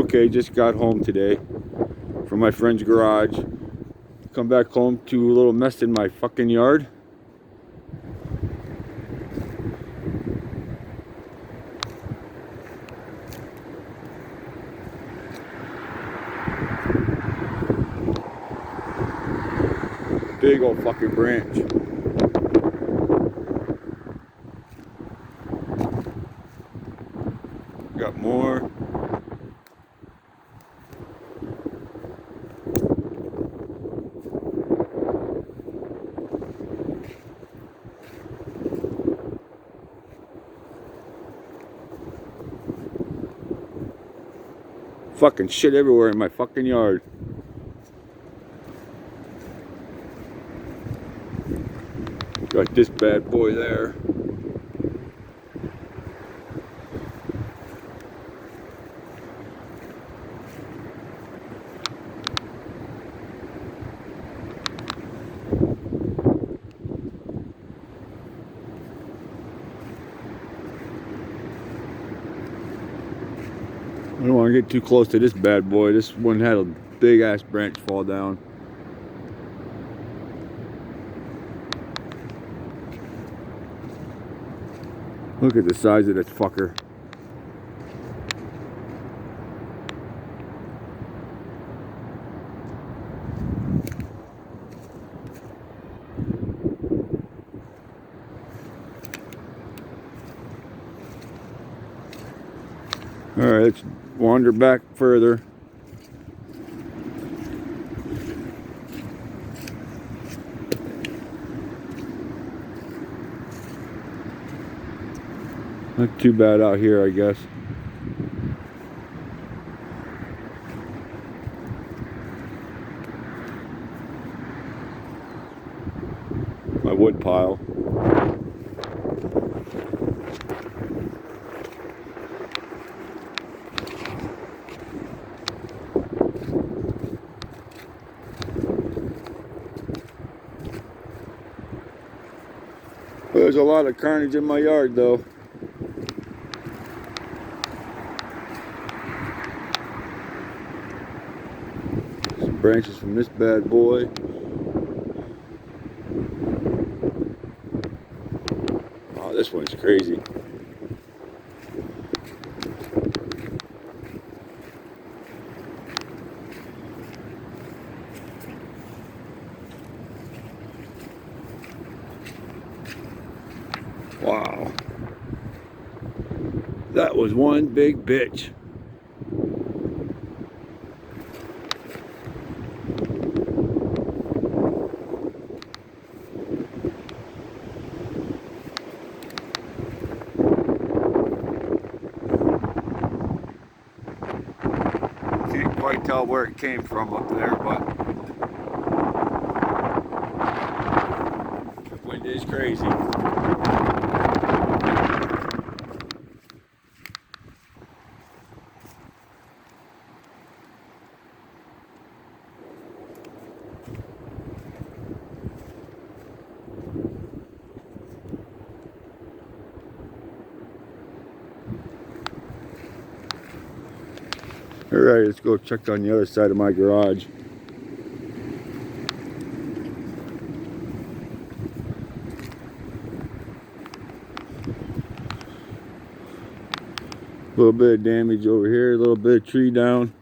Okay, just got home today from my friend's garage. Come back home to a little mess in my fucking yard. Big old fucking branch. Got more. Fucking shit everywhere in my fucking yard. Got this bad boy there. I don't want to get too close to this bad boy. This one had a big ass branch fall down. Look at the size of this fucker. Alright, let's wander back further. Not too bad out here, I guess. My wood pile. There's a lot of carnage in my yard, though. Some branches from this bad boy. Oh, this one's crazy. Wow. That was one big bitch. Can't quite tell where it came from up there, but the wind is crazy. Alright, let's go check on the other side of my garage. A little bit of damage over here, a little bit of tree down.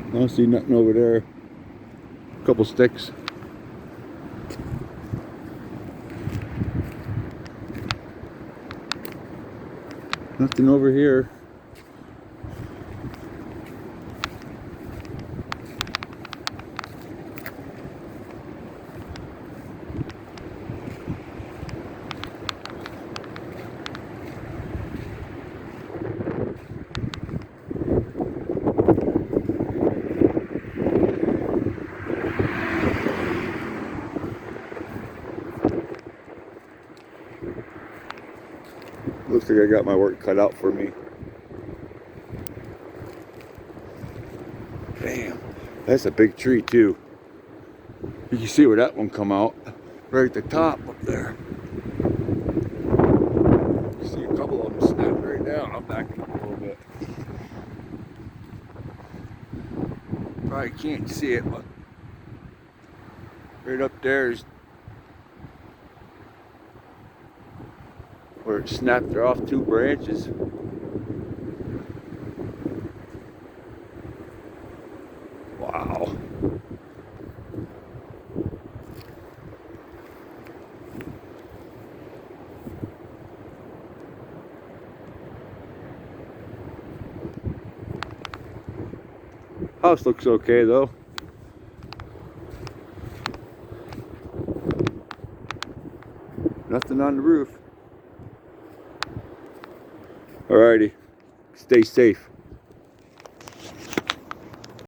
I don't see nothing over there. A couple sticks. Nothing over here. Looks like I got my work cut out for me. Damn, that's a big tree too. You can see where that one come out, right at the top up there. couple of them snapped right now. I'll back it up a little bit. Probably can't see it, but right up there is where it snapped off 2 branches. Wow. House looks okay though. Nothing on the roof. Alrighty, stay safe.